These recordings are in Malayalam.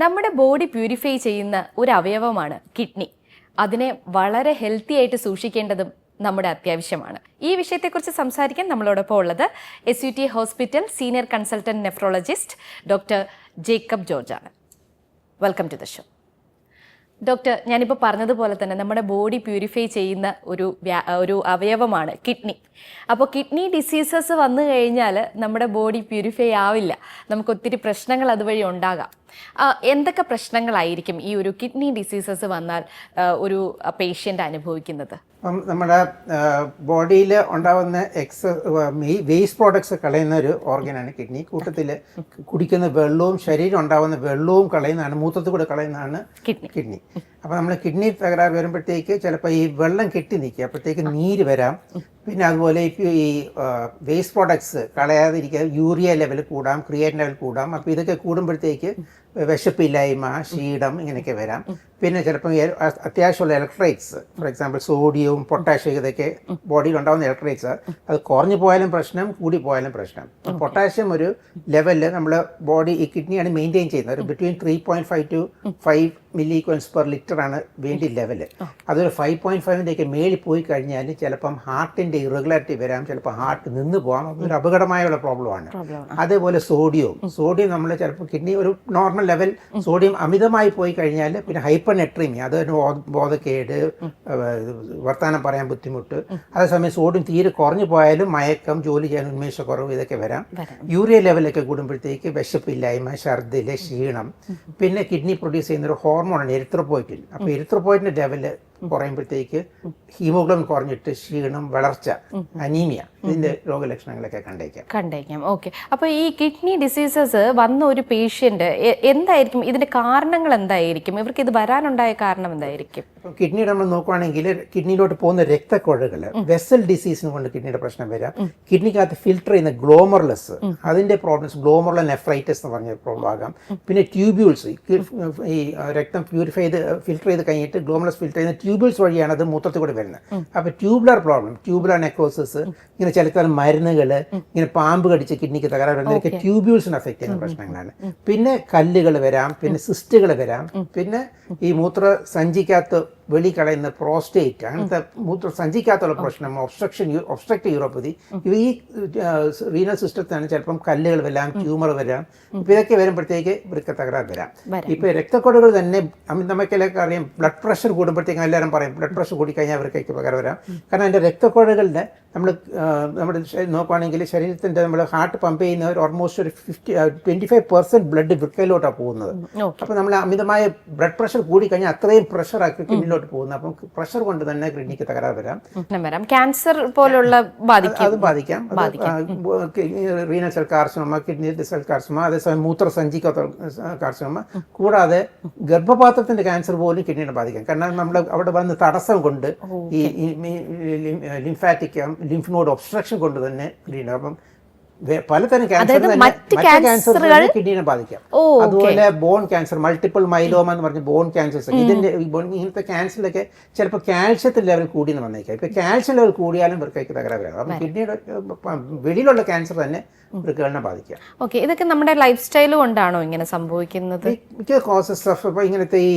നമ്മുടെ ബോഡി പ്യൂരിഫൈ ചെയ്യുന്ന ഒരു അവയവമാണ് കിഡ്നി. അതിനെ വളരെ ഹെൽത്തി ആയിട്ട് സൂക്ഷിക്കേണ്ടതും നമ്മുടെ അത്യാവശ്യമാണ്. ഈ വിഷയത്തെക്കുറിച്ച് സംസാരിക്കാൻ നമ്മളോടൊപ്പം ഉള്ളത് SUT hospital senior consultant nephrologist doctor Jacob George ആണ്. Welcome to the show. Doctor, ഞാനിപ്പോൾ പറഞ്ഞതുപോലെ തന്നെ നമ്മുടെ ബോഡി പ്യൂരിഫൈ ചെയ്യുന്ന ഒരു അവയവമാണ് കിഡ്നി. അപ്പോൾ കിഡ്നി ഡിസീസസ് വന്നു കഴിഞ്ഞാൽ നമ്മുടെ ബോഡി പ്യൂരിഫൈ ആവില്ല, നമുക്ക് ഒത്തിരി പ്രശ്നങ്ങൾ അതുവഴി ഉണ്ടാകാം. എന്തൊക്കെ പ്രശ്നങ്ങളായിരിക്കും ഈ ഒരു കിഡ്നി ഡിസീസസ് വന്നാൽ ഒരു പേഷ്യൻ്റ് അനുഭവിക്കുന്നത്? നമ്മുടെ ബോഡിയിൽ ഉണ്ടാകുന്ന വേസ്റ്റ് പ്രോഡക്ട്സ് കളയുന്ന ഒരു ഓർഗനാണ് കിഡ്നി. കൂട്ടത്തിൽ കുടിക്കുന്ന വെള്ളവും ശരീരം ഉണ്ടാകുന്ന വെള്ളവും കളയുന്നതാണ്, മൂത്രത്തിൽ കൂടെ കളയുന്നതാണ് കിഡ്നി. അപ്പോൾ നമ്മൾ കിഡ്നി തകരാറ് വരുമ്പോഴത്തേക്ക് ചിലപ്പോൾ ഈ വെള്ളം കെട്ടി നിൽക്കുക, അപ്പോഴത്തേക്ക് നീര് വരാം. പിന്നെ അതുപോലെ ഈ വേസ്റ്റ് പ്രോഡക്ട്സ് കളയാതിരിക്കുക, യൂറിയ ലെവൽ കൂടാം, ക്രിയേറ്റിൻ ലെവൽ കൂടാം. അപ്പോൾ ഇതൊക്കെ കൂടുമ്പോഴത്തേക്ക് വിശപ്പില്ലായ്മ, ക്ഷീണം ഇങ്ങനെയൊക്കെ വരാം. പിന്നെ ചിലപ്പോൾ അത്യാവശ്യമുള്ള ഇലക്ട്രോലൈറ്റ്സ്, ഫോർ എക്സാമ്പിൾ സോഡിയവും പൊട്ടാഷ്യം, ഇതൊക്കെ ബോഡിയിൽ ഉണ്ടാകുന്ന ഇലക്ട്രോലൈറ്റ്സ്, അത് കുറഞ്ഞു പോയാലും പ്രശ്നം, കൂടി പോയാലും പ്രശ്നം. പൊട്ടാഷ്യം ഒരു ലെവലിൽ നമ്മൾ ബോഡി ഈ കിഡ്നിയാണ് മെയിൻറ്റെയിൻ ചെയ്യുന്നത്. ഒരു between 3.5 to 5 milligrams per liter ആണ് വേണ്ടി ലെവല്. അതൊരു 5.5 മേളിൽ പോയി കഴിഞ്ഞാൽ ചിലപ്പം ഹാർട്ടിൻ്റെ ഇറഗുലാരിറ്റി വരാം, ചിലപ്പോൾ ഹാർട്ട് നിന്ന് പോകാം. അതൊരു അപകടമായുള്ള പ്രോബ്ലമാണ്. അതേപോലെ സോഡിയം നമ്മൾ ചിലപ്പോൾ കിഡ്നി ഒരു നോർമൽ ലെവൽ, സോഡിയം അമിതമായി പോയി കഴിഞ്ഞാൽ പിന്നെ ഹൈപ്പർനെട്രീമിയ, അത് ബോധക്കേട്, വർത്തമാനം പറയാൻ ബുദ്ധിമുട്ട്. അതേസമയം സോഡിയം തീരെ കുറഞ്ഞു പോയാലും മയക്കം, ജോലി ചെയ്യാൻ ഉന്മേഷക്കുറവ്, ഇതൊക്കെ വരാം. യൂറിയ ലെവലൊക്കെ കൂടുമ്പോഴത്തേക്ക് വിശപ്പില്ലായ്മ, ഛർദ്ദിൽ, ക്ഷീണം. പിന്നെ കിഡ്നി പ്രൊഡ്യൂസ് ചെയ്യുന്ന ഒരു ഹോർമോണാണ് എരിത്രോപോയിറ്റിൻ. അപ്പോൾ എരിത്രോപോയിറ്റിൻ്റെ ലെവല് കുറയുമ്പോഴത്തേക്ക് ഹീമോഗ്ലോബിൻ കുറഞ്ഞിട്ട് ക്ഷീണം, വളർച്ച, അനീമിയ, ഇതിൻ്റെ രോഗലക്ഷണങ്ങളൊക്കെ കണ്ടേക്കാം. ഓക്കെ. അപ്പോൾ ഈ കിഡ്നി ഡിസീസസ് വന്ന ഒരു പേഷ്യൻ്റ് എന്തായിരിക്കും ഇതിൻ്റെ കാരണങ്ങൾ എന്തായിരിക്കും? ഇവർക്ക് ഇത് വരാനുണ്ടായ കാരണം എന്തായിരിക്കും? കിഡ്നിയുടെ നമ്മൾ നോക്കുകയാണെങ്കിൽ കിഡ്നിയിലോട്ട് പോകുന്ന രക്തക്കുഴകൾ, വെസൽ ഡിസീസിന് കൊണ്ട് കിഡ്നിയുടെ പ്രശ്നം വരാം. കിഡ്നിക്കകത്ത് ഫിൽട്ടർ ചെയ്യുന്ന ഗ്ലോമർലെസ്, അതിൻ്റെ പ്രോബ്ലംസ്, ഗ്ലോമർല നെഫ്രൈറ്റിസ് എന്ന് പറഞ്ഞ പ്രോബ്ലം ആകാം. പിന്നെ ട്യൂബ്യൂൾസ്, ഈ രക്തം ഫിൽട്ടർ ചെയ്ത് കഴിഞ്ഞിട്ട് ഗ്ലോമർലെസ് ഫിൽട്ടർ ചെയ്യുന്ന ട്യൂബ്യൂൾസ് വഴിയാണ് അത് മൂത്രത്തിൽ കൂടി വരുന്നത്. അപ്പോൾ ട്യൂബുലർ പ്രോബ്ലം, ട്യൂബുലർ നെക്രോസിസ്, ഇങ്ങനെ ചില മരുന്നുകൾ, ഇങ്ങനെ പാമ്പ് കടിച്ച് കിഡ്നിക്ക് തകരാറ് വരുന്നതൊക്കെ ട്യൂബ്യൂൾസിന് അഫക്റ്റ് ചെയ്യുന്ന പ്രശ്നങ്ങളാണ്. പിന്നെ കല്ലുകൾ വരാം, പിന്നെ സിസ്റ്റുകൾ വരാം. പിന്നെ ഈ മൂത്രസഞ്ചിക്കകത്ത് വെളി കളയുന്ന പ്രോസ്റ്റേറ്റ്, അങ്ങനത്തെ മൂത്രസഞ്ചിക്കകത്തുള്ള പ്രശ്നം, ഒബ്സ്ട്രക്റ്റീവ് യൂറോപ്പതി, ഈ റീനൽ സിസ്റ്റത്തിനാണ് ചിലപ്പം കല്ലുകൾ വരാം, ട്യൂമർ വരാം. ഇപ്പം ഇതൊക്കെ വരുമ്പോഴത്തേക്ക് വൃക്ക തകരാറ് വരാം. ഇപ്പം രക്തക്കൊഴകൾ തന്നെ നമുക്കെല്ലാം അറിയാം, ബ്ലഡ് പ്രഷർ കൂടുമ്പോഴത്തേക്കും എല്ലാവരും പറയും ബ്ലഡ് പ്രഷർ കൂടിക്കഴിഞ്ഞാൽ വൃക്കയ്ക്ക് പകരം വരാം. കാരണം അതിൻ്റെ രക്തക്കൊഴകളുടെ നമ്മുടെ നോക്കുകയാണെങ്കിൽ ശരീരത്തിൻ്റെ നമ്മൾ ഹാർട്ട് പമ്പ് ചെയ്യുന്ന ഓൾമോസ്റ്റ് ഒരു 25% ബ്ലഡ് വൃക്കയിലോട്ടാണ് പോകുന്നത്. അപ്പോൾ നമ്മൾ അമിതമായ ബ്ലഡ് പ്രഷർ കൂടിക്കഴിഞ്ഞാൽ അത്രയും പ്രഷറാക്കി കിഡ്നിയിലോട്ട് പോകുന്നത്. അപ്പം പ്രഷർ കൊണ്ട് തന്നെ കിഡ്നിക്ക് തകരാറ് വരാം. ക്യാൻസർ പോലുള്ള അത് ബാധിക്കാം. Renal cell carcinoma, kidney cell carcinoma, അതേസമയം മൂത്രസഞ്ചിക്കകത്ത് കാർസിനോമ, കൂടാതെ ഗർഭപാത്രത്തിന്റെ ക്യാൻസർ പോലും കിഡ്നിയെ ബാധിക്കാം. കാരണം നമ്മൾ അവിടെ വന്ന് തടസ്സം കൊണ്ട് ഈ ലിംഫാറ്റിക് ലിംഫ് നോഡ് ഒബ്സ്ട്രക്ഷൻ കൊണ്ട് തന്നെ കിഡ്നി, അപ്പം പലതരം ക്യാൻസർ കിഡ്നിയെ ബാധിക്കാം. അതുപോലെ ബോൺ ക്യാൻസർ, മൾട്ടിപ്പിൾ മൈലോമ എന്ന് പറഞ്ഞ ബോൺ ക്യാൻസേഴ്സ്, ഇതിന്റെ ഇങ്ങനത്തെ ക്യാൻസറിലൊക്കെ ചിലപ്പോൾ കാൽഷ്യത്തിന്റെ ലെവൽ കൂടി വന്നേക്കാം. ഇപ്പൊ കാൽഷ്യം ലെവൽ കൂടിയാലും വൃക്കയ്ക്ക് തകരാറ് വരാം. അപ്പം കിഡ്നിയുടെ വെളിയിലുള്ള ക്യാൻസർ തന്നെ വൃക്കകളെ ബാധിക്കാം. ഓക്കെ, ഇതൊക്കെ നമ്മുടെ ലൈഫ് സ്റ്റൈൽ കൊണ്ടാണോ ഇങ്ങനെ സംഭവിക്കുന്നത്? മിക്ക കോസസ് ഓഫ് ഇപ്പോൾ ഇങ്ങനത്തെ ഈ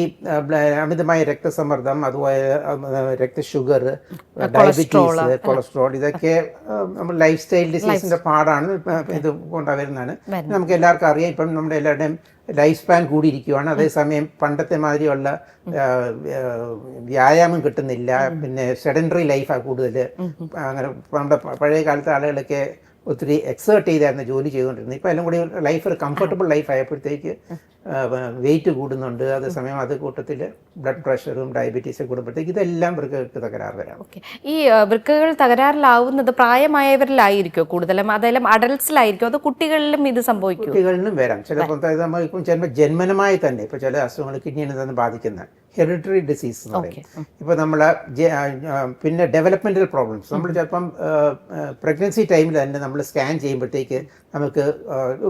അമിതമായ രക്തസമ്മർദ്ദം, അതുപോലെ ഷുഗർ, ഡയബറ്റീസ്, കൊളസ്ട്രോൾ, ഇതൊക്കെ നമ്മുടെ ലൈഫ് സ്റ്റൈൽ ഡിസീസിന്റെ പാടാണ് ഇത് കൊണ്ടുവരുന്നതാണ്. നമുക്ക് എല്ലാവർക്കും അറിയാം, ഇപ്പം നമ്മുടെ എല്ലാവരുടെയും ലൈഫ് സ്പാൻ കൂടിയിരിക്കുകയാണ്. അതേസമയം പണ്ടത്തെ മാതിരിയുള്ള വ്യായാമം കിട്ടുന്നില്ല. പിന്നെ സെഡൻഡറി ലൈഫാണ് കൂടുതൽ. അങ്ങനെ നമ്മുടെ പഴയ കാലത്തെ ആളുകളൊക്കെ ഒത്തിരി എക്സേർട്ട് ചെയ്തായിരുന്നു ജോലി ചെയ്തുകൊണ്ടിരുന്നത്. ഇപ്പോൾ എല്ലാം കൂടി ലൈഫ് ഒരു കംഫർട്ടബിൾ ലൈഫ് ആയപ്പോഴത്തേക്ക് വെയിറ്റ് കൂടുന്നുണ്ട്. അതേസമയം അത് കൂട്ടത്തിൽ ബ്ലഡ് പ്രഷറും ഡയബറ്റീസും കൂടുമ്പോഴത്തേക്ക് ഇതെല്ലാം വൃക്കകൾക്ക് തകരാറ് വരാം. ഈ വൃക്കകൾ തകരാറിലാവുന്നത് പ്രായമായവരിലായിരിക്കും കൂടുതലും, അതെല്ലാം അഡൽട്സിലായിരിക്കും, അത് കുട്ടികളിലും ഇത് സംഭവിക്കും? കുട്ടികളിലും വരാം. ചിലപ്പോൾ നമ്മളിപ്പം ചിലപ്പോൾ ജന്മനമായി തന്നെ ഇപ്പോൾ ചില അസുഖങ്ങൾ കിഡ്നിയെ തന്നെ ബാധിക്കുന്ന ഹെറിഡിറ്ററി ഡിസീസ് എന്ന് പറയും. ഇപ്പോൾ നമ്മൾ പിന്നെ ഡെവലപ്മെൻറ്റൽ പ്രോബ്ലംസ്, നമ്മൾ ചിലപ്പം പ്രഗ്നൻസി ടൈമിൽ തന്നെ നമ്മൾ സ്കാൻ ചെയ്യുമ്പോഴത്തേക്ക് നമുക്ക്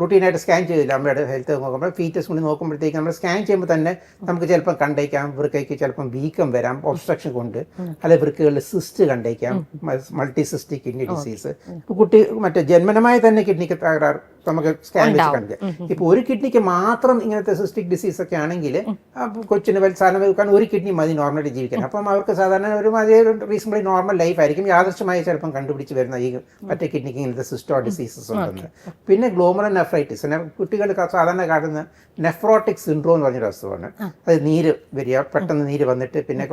റുട്ടീനായിട്ട് സ്കാൻ ചെയ്തില്ല, അമ്മയുടെ ഹെൽത്ത് നോക്കുമ്പോൾ ഫീറ്റസ് കൊണ്ട് നോക്കുമ്പോഴത്തേക്ക് നമ്മൾ സ്കാൻ ചെയ്യുമ്പോൾ തന്നെ നമുക്ക് ചിലപ്പം കണ്ടേക്കാം വൃക്കയ്ക്ക് ചിലപ്പം വീക്കം വരാം, ഒബ്സ്ട്രക്ഷൻ കൊണ്ട്, അല്ലെങ്കിൽ വൃക്കകളിൽ സിസ്റ്റ് കണ്ടേക്കാം, മൾട്ടി സിസ്റ്റിക് കിഡ്നി ഡിസീസ്. കുട്ടി മറ്റേ ജന്മനമായി തന്നെ കിഡ്നിക്ക് തകരാറ് നമുക്ക് സ്കാൻ വെച്ച് കാണിക്കാം. ഇപ്പോൾ ഒരു കിഡ്നിക്ക് മാത്രം ഇങ്ങനത്തെ സിസ്റ്റിക് ഡിസീസ് ഒക്കെ ആണെങ്കിൽ കൊച്ചിന് സാധാരണ കാരണം ഒരു കിഡ്നി മതി നോർമലി ജീവിക്കാൻ. അപ്പം അവർക്ക് സാധാരണ ഒരു റീസണബിളി നോർമൽ ലൈഫ് ആയിരിക്കും. യാദൃശ്യമായി ചിലപ്പം കണ്ടുപിടിച്ച് വരുന്ന ഈ മറ്റേ കിഡ്നിക്ക് ഇങ്ങനത്തെ സിസ്റ്റോ ഡിസീസസ് ഉണ്ടെന്ന്. പിന്നെ ഗ്ലോമറൽ നെഫ്രൈറ്റിസ്, കുട്ടികൾ സാധാരണ കാണുന്ന നെഫ്രോട്ടിക് സിൻഡ്രോം എന്ന് പറഞ്ഞൊരു അസുഖമാണ്. അത് നീര് വരിക, പെട്ടെന്ന് നീര് വന്നിട്ട് പിന്നെ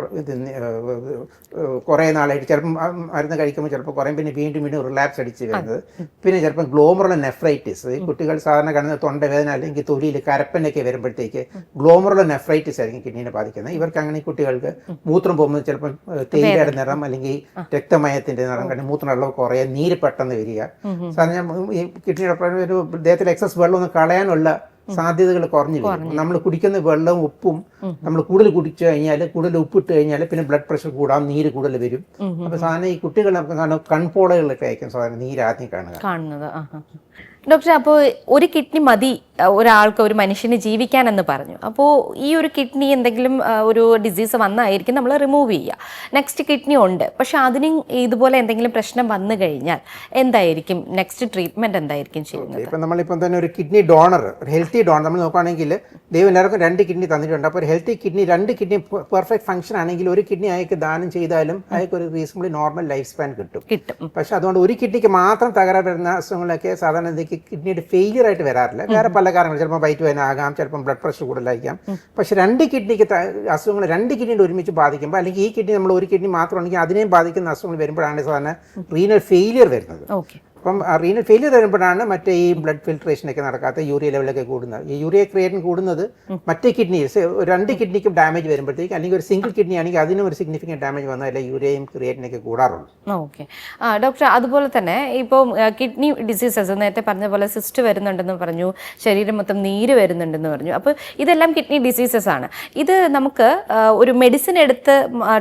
കുറേ നാളായിട്ട് ചിലപ്പം മരുന്ന് കഴിക്കുമ്പോൾ ചിലപ്പോൾ കുറയും, പിന്നെ വീണ്ടും റിലാപ്സ് അടിച്ച് വരുന്നത്. പിന്നെ ചിലപ്പം ഗ്ലോമറുലർ നെഫ്രൈറ്റിസ്, ഈ കുട്ടികൾ സാധാരണ കാണുന്ന തൊണ്ടവേദന അല്ലെങ്കിൽ തൊലിയിൽ കരപ്പനൊക്കെ വരുമ്പോഴത്തേക്ക് ഗ്ലോമറുലർ നെഫ്രൈറ്റിസ് ആയിരിക്കും കിഡ്നീനെ ബാധിക്കുന്നത്. ഇവർക്ക് അങ്ങനെ ഈ കുട്ടികൾക്ക് മൂത്രം പോകുമ്പോൾ ചിലപ്പം തേയിലയുടെ നിറം അല്ലെങ്കിൽ രക്തമയത്തിന്റെ നിറം കണ്ട് മൂത്രം വെള്ളം കുറയാൻ, നീര് പെട്ടെന്ന് വരിക. സാധാരണ ഈ കിഡ്നിയുടെ ഒരു ദേഹത്തിൽ എക്സസ് വെള്ളം ഒന്ന് കളയാനുള്ള സാധ്യതകൾ കുറഞ്ഞു വരും. നമ്മൾ കുടിക്കുന്ന വെള്ളവും ഉപ്പും നമ്മൾ കൂടുതൽ കുടിച്ചു കഴിഞ്ഞാൽ, കൂടുതൽ ഉപ്പിട്ട് കഴിഞ്ഞാൽ പിന്നെ ബ്ലഡ് പ്രഷർ കൂടാം, നീര് കൂടുതൽ വരും. അപ്പൊ സാധാരണ ഈ കുട്ടികൾ കൺപോളകളിലൊക്കെ ആയിരിക്കും സാധാരണ നീര് ആദ്യം കാണുന്നത്. ഡോക്ടർ, അപ്പോൾ ഒരു കിഡ്നി മതി ഒരാൾക്ക്, ഒരു മനുഷ്യന് ജീവിക്കാനെന്ന് പറഞ്ഞു. അപ്പോൾ ഈ ഒരു കിഡ്നി എന്തെങ്കിലും ഒരു ഡിസീസ് വന്നായിരിക്കും നമ്മൾ റിമൂവ് ചെയ്യുക. നെക്സ്റ്റ് കിഡ്നി ഉണ്ട്, പക്ഷെ അതിന് ഇതുപോലെ എന്തെങ്കിലും പ്രശ്നം വന്നു കഴിഞ്ഞാൽ എന്തായിരിക്കും നെക്സ്റ്റ് ട്രീറ്റ്മെന്റ് എന്തായിരിക്കും ചെയ്യുന്നത്? ഇപ്പം നമ്മളിപ്പം തന്നെ ഒരു കിഡ്നി ഡോണർ, ഒരു ഹെൽത്തി ഡോണർ നമ്മൾ നോക്കുകയാണെങ്കിൽ ദൈവം എല്ലാവർക്കും 2 കിഡ്നി തന്നിട്ടുണ്ട്. അപ്പോൾ ഒരു healthy kidney 2 kidney perfect function ആണെങ്കിൽ ഒരു കിഡ്നി അയാൾക്ക് ദാനം ചെയ്താലും അയാൾക്ക് ഒരു റീസണബിളി നോർമൽ ലൈഫ് സ്പാൻ കിട്ടും. പക്ഷെ അതുകൊണ്ട് ഒരു കിഡ്നിക്ക് മാത്രം തകരാറ് വരുന്ന അസുഖങ്ങളൊക്കെ സാധാരണ കിഡ്നിയുടെ ഫെയിലിയർ ആയിട്ട് വരാറില്ല. വേറെ പല കാരണങ്ങൾ, ചിലപ്പോൾ വൈറ്റ് വേദന ആകാം, ചിലപ്പം ബ്ലഡ് പ്രഷർ കൂടുതലായിരിക്കാം. പക്ഷെ 2 കിഡ്നിക്ക് അസുഖങ്ങൾ 2 കിഡ്നിയുടെ ഒരുമിച്ച് ബാധിക്കുമ്പോൾ, അല്ലെങ്കിൽ ഈ കിഡ്നി നമ്മൾ ഒരു കിഡ്നി മാത്രമാണെങ്കിൽ അതിനെയും ബാധിക്കുന്ന അസുഖങ്ങൾ വരുമ്പോഴാണ് സാധാരണ റീനൽ ഫെയിലിയർ വരുന്നത്. അപ്പം റീനൽ ഫെയിലിയർ വരുമ്പോഴാണ് മറ്റേ ഈ ബ്ലഡ് ഫിൽട്രേഷനൊക്കെ നടക്കാത്ത യൂറിയ ലെവലൊക്കെ കൂടുന്നത്. ഈ യൂറിയ ക്രിയേറ്റിൻ കൂടുന്നത് മറ്റേ കിഡ്നി 2 കിഡ്നിക്കും ഡാമേജ് വരുമ്പോഴത്തേക്ക്, അല്ലെങ്കിൽ ഒരു സിംഗിൾ കിഡ്നി ആണെങ്കിൽ അതിനും ഒരു സിഗ്നിഫിക്കൻറ്റ് ഡാമേജ് വന്നാൽ അല്ലെ യൂറിയയും ക്രിയേറ്റിനൊക്കെ കൂടാറുള്ളൂ. ഓക്കെ ഡോക്ടർ, അതുപോലെ തന്നെ ഇപ്പോൾ കിഡ്നി ഡിസീസസ് നേരത്തെ പറഞ്ഞ പോലെ സിസ്റ്റ് വരുന്നുണ്ടെന്ന് പറഞ്ഞു, ശരീരം മൊത്തം നീര് വരുന്നുണ്ടെന്ന് പറഞ്ഞു. അപ്പോൾ ഇതെല്ലാം കിഡ്നി ഡിസീസസ് ആണ്. ഇത് നമുക്ക് ഒരു മെഡിസിൻ എടുത്ത്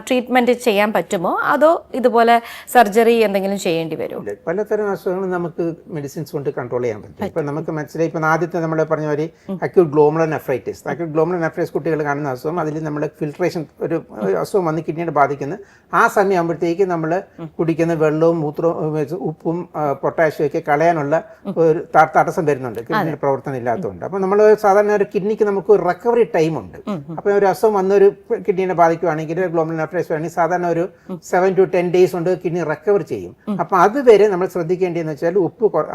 ട്രീറ്റ്മെൻറ്റ് ചെയ്യാൻ പറ്റുമോ, അതോ ഇതുപോലെ സർജറി എന്തെങ്കിലും ചെയ്യേണ്ടി വരുമോ? പലതരം നമുക്ക് മെഡിസിൻസ് കൊണ്ട് കൺട്രോൾ ചെയ്യാൻ പറ്റും. ഇപ്പം നമുക്ക് മനസ്സിലായി, ഇപ്പം ആദ്യത്തെ നമ്മൾ പറഞ്ഞ പോലെ acute glomerular nephritis, acute glomerular nephritis കുട്ടികൾ കാണുന്ന അസുഖം, അതിൽ നമ്മൾ ഫിൽട്രേഷൻ ഒരു അസുഖം വന്ന് കിഡ്നിയുടെ ബാധിക്കുന്നത്. ആ സമയമാകുമ്പോഴത്തേക്ക് നമ്മൾ കുടിക്കുന്ന വെള്ളവും മൂത്രവും ഉപ്പും പൊട്ടാഷ്യം ഒക്കെ കളയാനുള്ള ഒരു തടസ്സം വരുന്നുണ്ട് കിഡ്നിയുടെ പ്രവർത്തനം ഇല്ലാത്തതുകൊണ്ട്. അപ്പോൾ നമ്മൾ സാധാരണ ഒരു കിഡ്നിക്ക് നമുക്ക് ഒരു റിക്കവറി ടൈം ഉണ്ട്. അപ്പോൾ ഒരു അസുഖം വന്നൊരു കിഡ്നിനെ ബാധിക്കുകയാണെങ്കിൽ, ഗ്ലോമറുലർ നെഫ്രൈറ്റിസ് ആണെങ്കിൽ സാധാരണ ഒരു 7 to 10 days കൊണ്ട് കിഡ്നി റിക്കവർ ചെയ്യും. അപ്പോൾ അതുവരെ നമ്മൾ ശ്രദ്ധിക്കേണ്ടതെന്ന് വെച്ചാൽ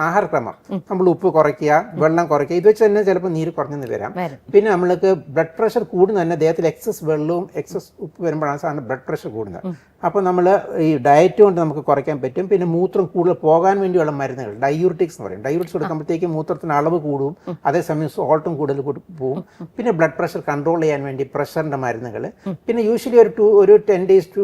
ആഹാരക്രമം, നമ്മൾ ഉപ്പ് കുറയ്ക്കുക, വെള്ളം കുറയ്ക്കുക. ഇത് വെച്ച് തന്നെ ചിലപ്പോൾ നീര് കുറഞ്ഞെന്ന് വരാം. പിന്നെ നമ്മൾക്ക് ബ്ലഡ് പ്രഷർ കൂടുന്ന തന്നെ ദേഹത്തിൽ എക്സസ് വെള്ളവും എക്സസ് ഉപ്പ് വരുമ്പോഴാണ് സാധാരണ ബ്ലഡ് പ്രഷർ കൂടുന്നത്. അപ്പോൾ നമ്മൾ ഈ ഡയറ്റ് കൊണ്ട് നമുക്ക് കുറയ്ക്കാൻ പറ്റും. പിന്നെ മൂത്രം കൂടുതൽ പോകാൻ വേണ്ടിയുള്ള മരുന്നുകൾ, ഡയൂറിറ്റിക്സ് എന്ന് പറയും. ഡയൂറിറ്റിക്സ് കൊടുക്കുമ്പോഴത്തേക്കും മൂത്രത്തിന് അളവ് കൂടും, അതേസമയം സോൾട്ടും കൂടുതൽ പോവും. പിന്നെ ബ്ലഡ് പ്രഷർ കൺട്രോൾ ചെയ്യാൻ വേണ്ടി പ്രഷറിൻ്റെ മരുന്നുകൾ. പിന്നെ യൂഷ്വലി ഒരു 10 days to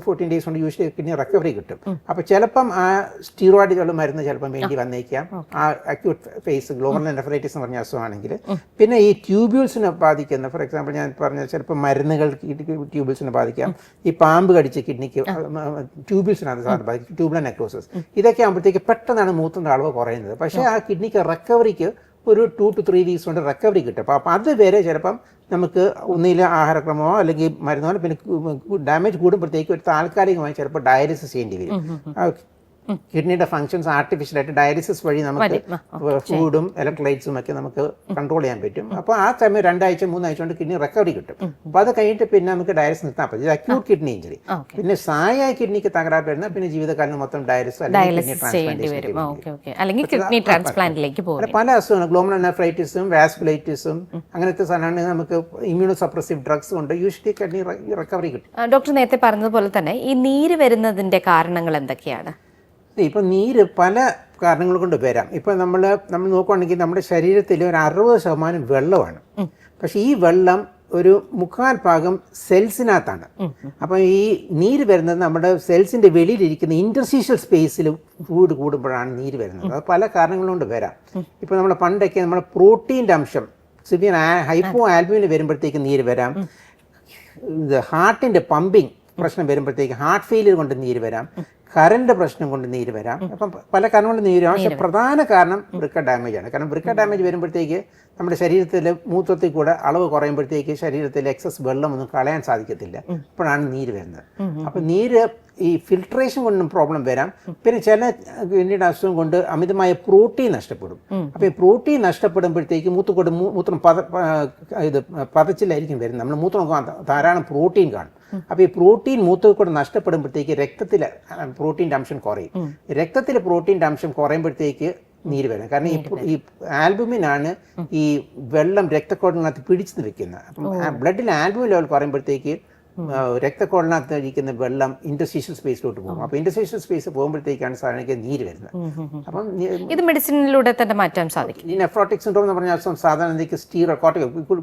14 days കൊണ്ട് യൂഷ്വലി കിഡ്നി റിക്കവറി കിട്ടും. അപ്പോൾ ചിലപ്പം ആ സ്റ്റീറോയിഡുകൾ മരുന്ന് ചിലപ്പം വേണ്ടി വന്നേക്കാം ആ അക്യൂട്ട് ഫേസ് ഗ്ലോമറുലർ നെഫ്രൈറ്റിസ് എന്ന് പറഞ്ഞ അസുഖമാണെങ്കിൽ. പിന്നെ ഈ ട്യൂബ്യൂൾസിനെ ബാധിക്കുന്ന, ഫോർ എക്സാമ്പിൾ ഞാൻ പറഞ്ഞ ചിലപ്പോൾ മരുന്നുകൾ ട്യൂബ്യൂൾസിനെ ബാധിക്കാം. ഈ പാമ്പ് കടിച്ച് കിഡ്നിക്ക് ട്യൂബ്യൂൾസിനകത്ത് സാധാരണ ബാധിക്കും, ട്യൂബുലർ നെക്രോസിസ്. ഇതൊക്കെ ആകുമ്പോഴത്തേക്ക് പെട്ടെന്നാണ് മൂത്രത്തിൻ്റെ അളവ് കുറയുന്നത്. പക്ഷേ ആ കിഡ്നിക്ക് റിക്കവറിക്ക് ഒരു 2 to 3 weeks കൊണ്ട് റിക്കവറി കിട്ടും. അപ്പോൾ അതുവരെ ചിലപ്പം നമുക്ക് ഒന്നില്ല ആഹാരക്രമമോ അല്ലെങ്കിൽ മരുന്നോ, പിന്നെ ഡാമേജ് കൂടുമ്പോഴത്തേക്ക് ഒരു താൽക്കാലികമായി ചിലപ്പോൾ ഡയാലിസിസ് ചെയ്യേണ്ടി വരും. കിഡ്നിയുടെ ഫങ്ഷൻസ് ആർട്ടിഫിഷ്യലായിട്ട് ഡയാലിസിസ് വഴി നമുക്ക് ഫുഡും ഇലക്ട്രോലൈറ്റ്സും ഒക്കെ നമുക്ക് കൺട്രോൾ ചെയ്യാൻ പറ്റും. അപ്പോൾ ആ സമയം 2 ആഴ്ച 3 ആഴ്ച കൊണ്ട് കിഡ്നി റിക്കവറി കിട്ടും. അപ്പോൾ അത് കഴിഞ്ഞിട്ട് പിന്നെ നമുക്ക് ഡയാലിസിസ് നിർത്താൻ പറ്റും. ഇത് അക്യൂട്ട് കിഡ്നി ഇഞ്ചറി. പിന്നെ സായ കിഡ്നിക്ക് തകരാറ് വരുന്ന പിന്നെ ജീവിതകാലം മൊത്തം ഡയാലിസിസ് അല്ലെങ്കിൽ കിഡ്നി ട്രാൻസ്പ്ലാന്റിലേക്ക് പോകും. പല അസുഖങ്ങൾ, ഗ്ലോമറുലർ നെഫ്രൈറ്റിസും വാസ്കുലൈറ്റിസും അങ്ങനത്തെ സാധനമാണ് നമുക്ക് ഇമ്മ്യൂണോ സപ്രസീവ് ഡ്രഗ്സ് കൊണ്ട് യൂഷ്വലി കിഡ്നി റിക്കവറി കിട്ടും. ഡോക്ടർ നേരത്തെ പറഞ്ഞതുപോലെ തന്നെ ഈ നീര് വരുന്നതിന്റെ കാരണങ്ങൾ എന്തൊക്കെയാണ്? ഇപ്പം നീര് പല കാരണങ്ങൾ കൊണ്ട് വരാം. ഇപ്പം നമ്മൾ നോക്കുകയാണെങ്കിൽ നമ്മുടെ ശരീരത്തിൽ ഒരു 60% വെള്ളമാണ്. പക്ഷേ ഈ വെള്ളം ഒരു 3/4 ഭാഗം സെൽസിനകത്താണ്. അപ്പം ഈ നീര് വരുന്നത് നമ്മുടെ സെൽസിൻ്റെ വെളിയിലിരിക്കുന്ന ഇൻ്റർസ്റ്റീഷ്യൽ സ്പേസിൽ ഫ്ലൂയിഡ് കൂടുമ്പോഴാണ് നീര് വരുന്നത്. അത് പല കാരണങ്ങൾ കൊണ്ട് വരാം. ഇപ്പം നമ്മൾ പണ്ടൊക്കെ നമ്മുടെ പ്രോട്ടീൻ്റെ അംശം സിവിയർ ഹൈപ്പോ ആൽബുമിൻ വരുമ്പോഴത്തേക്ക് നീര് വരാം. ഇത് ഹാർട്ടിൻ്റെ പമ്പിങ് പ്രശ്നം വരുമ്പോഴത്തേക്ക് ഹാർട്ട് ഫെയിലിയർ കൊണ്ട് നീര് വരാം. കരണ്ട് പ്രശ്നം കൊണ്ട് നീര് വരാം. അപ്പം പല കാരണം കൊണ്ട് നീര് വരാം. പക്ഷെ പ്രധാന കാരണം വൃക്ക ഡാമേജ് ആണ്. കാരണം വൃക്ക ഡാമേജ് വരുമ്പോഴത്തേക്ക് നമ്മുടെ ശരീരത്തിൽ മൂത്രത്തിൽ കൂടെ അളവ് കുറയുമ്പോഴത്തേക്ക് ശരീരത്തിൽ എക്സസ് വെള്ളം ഒന്നും കളയാൻ സാധിക്കത്തില്ല. അപ്പോഴാണ് നീര് വരുന്നത്. അപ്പം നീര് ഈ ഫിൽട്രേഷൻ കൊണ്ടും പ്രോബ്ലം വരാം. പിന്നെ ചില കിഡ്നിയുടെ അസുഖം കൊണ്ട് അമിതമായ പ്രോട്ടീൻ നഷ്ടപ്പെടും. അപ്പോൾ ഈ പ്രോട്ടീൻ നഷ്ടപ്പെടുമ്പോഴത്തേക്ക് മൂത്രം പതച്ചിലായിരിക്കും വരുന്നത്. നമ്മൾ മൂത്രം ധാരാളം പ്രോട്ടീൻ കാണും. അപ്പോൾ ഈ പ്രോട്ടീൻ മൂത്രത്തിൽ നഷ്ടപ്പെടുമ്പോഴത്തേക്ക് രക്തത്തിൽ പ്രോട്ടീൻ്റെ അംശം കുറയും. രക്തത്തിൽ പ്രോട്ടീൻ്റെ അംശം കുറയുമ്പോഴത്തേക്ക് നീര് വരും. കാരണം ഈ ആൽബുമിനാണ് ഈ വെള്ളം രക്തക്കുഴലിനകത്ത് പിടിച്ചു വെക്കുന്നത്. അപ്പം ബ്ലഡിൽ ആൽബുമിൻ ലെവൽ കുറയുമ്പോഴത്തേക്ക് രക്തക്കുഴലിനകത്ത് ഇരിക്കുന്ന വെള്ളം ഇൻറ്റർസ്റ്റീഷ്യൽ സ്പേസിലോട്ട് പോകും. അപ്പോൾ ഇൻറ്റർസ്റ്റീഷ്യൽ സ്പേസ് പോകുമ്പോഴത്തേക്കാണ് സാധാരണ നീര് വരുന്നത്. അപ്പം ഇത് മെഡിസിനിലൂടെ തന്നെ മാറ്റാൻ സാധിക്കും. ഈ നെഫ്രോട്ടിക് സിൻഡ്രോം എന്ന് പറഞ്ഞാൽ സാധാരണ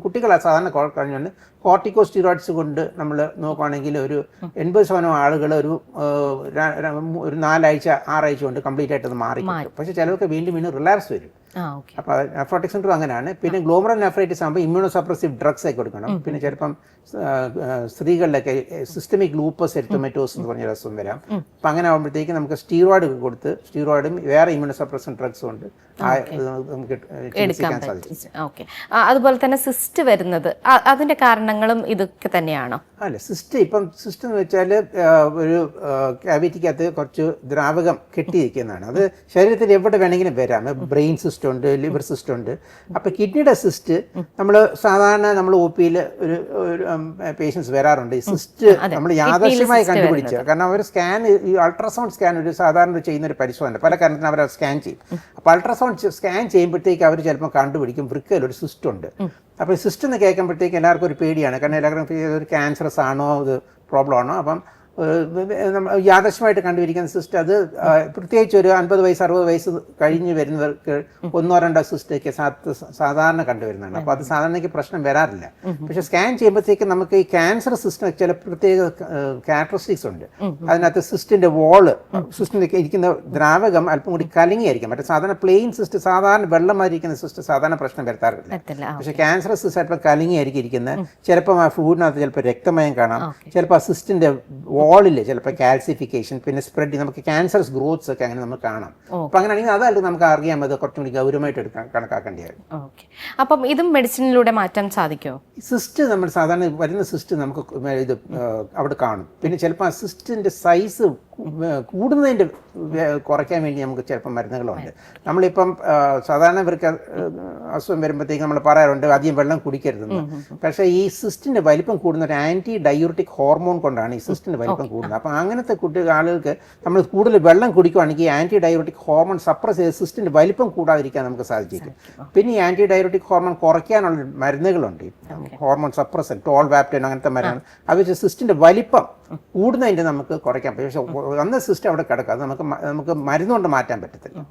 കുട്ടികളെ സാധാരണ കഴിഞ്ഞുകൊണ്ട് കോർട്ടിക്കോ സ്റ്റീറോയിഡ്സ് കൊണ്ട് നമ്മൾ നോക്കുകയാണെങ്കിൽ ഒരു 80% ആളുകൾ ഒരു 4-6 കൊണ്ട് കംപ്ലീറ്റ് ആയിട്ട് അത് മാറി. പക്ഷേ ചിലർക്ക് വീണ്ടും റിലാപ്സ് വരും. അപ്പോൾ നെഫ്രോട്ടിക് സിൻഡ്രോം അങ്ങനെയാണ്. പിന്നെ ഗ്ലോമറൽ നെഫ്രൈറ്റിസ് ആകുമ്പോൾ ഇമ്മ്യൂണോ സപ്രസീവ് ഡ്രഗ്സ് ഒക്കെ കൊടുക്കണം. പിന്നെ ചിലപ്പം സ്ത്രീകളിലൊക്കെ സിസ്റ്റമിക് ലൂപ്പസ് എരിത്തോമെറ്റോസ് എന്ന് പറഞ്ഞ അസുഖം വരാം. അപ്പം അങ്ങനെ ആകുമ്പോഴത്തേക്ക് നമുക്ക് സ്റ്റീറോയിഡ് കൊടുത്ത് സ്റ്റീറോയിഡും വേറെ ഇമ്മ്യൂണോ സപ്രസൻ ഡ്രഗ്സ് കൊണ്ട് നമുക്ക് ചികിത്സിക്കാൻ സാധിക്കും. ഓക്കെ. അതുപോലെ തന്നെ സിസ്റ്റ് വരുന്നത് അതിന്റെ കാരണങ്ങളും ഇതൊക്കെ തന്നെയാണോ? അല്ല, സിസ്റ്റ് എന്ന് വെച്ചാൽ ഒരു ക്യാവിറ്റിക്കകത്ത് കുറച്ച് ദ്രാവകം കെട്ടിയിരിക്കുന്നതാണ്. അത് ശരീരത്തിൽ എവിടെ വേണമെങ്കിലും വരാം. ബ്രെയിൻ സിസ്റ്റം ഉണ്ട്, ലിവർ സിസ്റ്റം ഉണ്ട്. അപ്പോൾ കിഡ്നിയുടെ സിസ്റ്റ് നമ്മൾ സാധാരണ നമ്മൾ ഒ പിയിൽ ഒരു പേഷ്യൻസ് വരാറുണ്ട്. ഈ സിസ്റ്റ് നമ്മൾ യാദൃശ്യമായി കണ്ടുപിടിച്ച, കാരണം അവർ ഈ അൾട്രാസൗണ്ട് സ്കാൻ ഒരു സാധാരണ ചെയ്യുന്ന ഒരു പരിശോധന, പല കാരണത്തിനും അവർ സ്കാൻ ചെയ്യും. അപ്പോൾ അൾട്രാസൗണ്ട് സ്കാൻ ചെയ്യുമ്പോഴത്തേക്ക് അവർ ചിലപ്പോൾ കണ്ടുപിടിക്കും വൃക്കയിൽ ഒരു സിസ്റ്റ് ഉണ്ട്. അപ്പോൾ സിസ്റ്റ് എന്ന് കേൾക്കുമ്പോഴത്തേക്ക് എല്ലാവർക്കും ഒരു പേടിയാണ്. കാരണം എല്ലാവർക്കും ഒരു ക്യാൻസറസ് ആണോ, അത് പ്രോബ്ലം ആണോ. അപ്പം യാദൃശ്യമായിട്ട് കണ്ടുപിടിക്കുന്ന സിസ്റ്റ് അത് പ്രത്യേകിച്ച് ഒരു 50 വയസ്സ് 60 വയസ്സ് കഴിഞ്ഞ് വരുന്നവർക്ക് 1-2 സിസ്റ്റൊക്കെ സാധാരണ കണ്ടുവരുന്നതാണ്. അപ്പോൾ അത് സാധാരണയ്ക്ക് പ്രശ്നം വരാറില്ല. പക്ഷെ സ്കാൻ ചെയ്യുമ്പോഴത്തേക്ക് നമുക്ക് ഈ ക്യാൻസർ സിസ്റ്റം ചില പ്രത്യേക ക്യാരക്ടറിസ്റ്റിക്സ് ഉണ്ട്. അതിനകത്ത് സിസ്റ്റിൻ്റെ സിസ്റ്റിൻ്റെ ഇരിക്കുന്ന ദ്രാവകം അല്പം കൂടി കലങ്ങിയായിരിക്കും. മറ്റേ സാധാരണ പ്ലെയിൻ സിസ്റ്റ്, സാധാരണ വെള്ളം മാതിരിക്കുന്ന സിസ്റ്റ് സാധാരണ പ്രശ്നം വരുത്താറില്ല. പക്ഷെ ക്യാൻസർ സിസ്റ്റ് അല്പം കലങ്ങിയായിരിക്കും ഇരിക്കുന്നത്. ചിലപ്പോൾ ആ ഫുഡിനകത്ത് ചിലപ്പോൾ രക്തമയം കാണാം. ചിലപ്പോൾ ആ സിസ്റ്റിൻ്റെ വാളിൽ ചിലപ്പോൾ കാൽസിഫിക്കേഷൻ, പിന്നെ സ്പ്രെഡ്, നമുക്ക് ക്യാൻസറസ് ഗ്രോത്ത്സ് ഒക്കെ അങ്ങനെ നമുക്ക് കാണാം. അപ്പം അങ്ങനെയാണെങ്കിൽ അതായിട്ട് നമുക്ക് അറിയാം, അത് കുറച്ചും കൂടി ഗൗരവമായിട്ട് കണക്കാക്കേണ്ടിയായിരുന്നു. ഓക്കെ. അപ്പം ഇതും മെഡിസിനിലൂടെ മാറ്റാൻ സാധിക്കുമോ? സിസ്റ്റ് നമ്മൾ സാധാരണ വരുന്ന സിസ്റ്റ് നമുക്ക് ഇത് അവിടെ കാണും. പിന്നെ ചിലപ്പോൾ ആ സിസ്റ്റിൻ്റെ സൈസ് കൂടുന്നതിൻ്റെ കുറയ്ക്കാൻ വേണ്ടി നമുക്ക് ചിലപ്പോൾ മരുന്നുകളുണ്ട്. നമ്മളിപ്പം സാധാരണ ഇവർക്ക് അസുഖം വരുമ്പോഴത്തേക്ക് നമ്മൾ പറയാറുണ്ട് അധികം വെള്ളം കുടിക്കരുതെന്ന്. പക്ഷേ ഈ സിസ്റ്റിൻ്റെ വലിപ്പം കൂടുന്ന ഒരു ആൻറ്റി ഡയൂറിറ്റിക് ഹോർമോൺ കൊണ്ടാണ് ഈ സിസ്റ്റിൻ്റെ വലിപ്പം കൂടുന്നത്. അപ്പോൾ അങ്ങനത്തെ ആളുകൾക്ക് നമ്മൾ കൂടുതൽ വെള്ളം കുടിക്കുകയാണെങ്കിൽ ആൻറ്റി ഡയൂറിറ്റിക് ഹോർമോൺ സപ്രസ് ചെയ്ത് സിസ്റ്റിൻ്റെ വലിപ്പം കൂടാതിരിക്കാൻ നമുക്ക് സാധിക്കും. പിന്നെ ഈ ആൻറ്റി ഡയൂറിറ്റിക് ഹോർമോൺ കുറയ്ക്കാനുള്ള മരുന്നുകളുണ്ട്, ഹോർമോൺ സപ്രസൻ, ടോൾവാപ്റ്റൻ, അങ്ങനത്തെ മരുന്നുകൾ. അത് വെച്ച് സിസ്റ്റിൻ്റെ വലിപ്പം കൂടുന്നതിൻ്റെ നമുക്ക് കുറയ്ക്കാൻ പറ്റും. പക്ഷേ അന്ന് സിസ്റ്റം അവിടെ കിടക്കാം, അത് നമുക്ക് മരുന്നുകൊണ്ട് മാറ്റാൻ പറ്റത്തില്ല.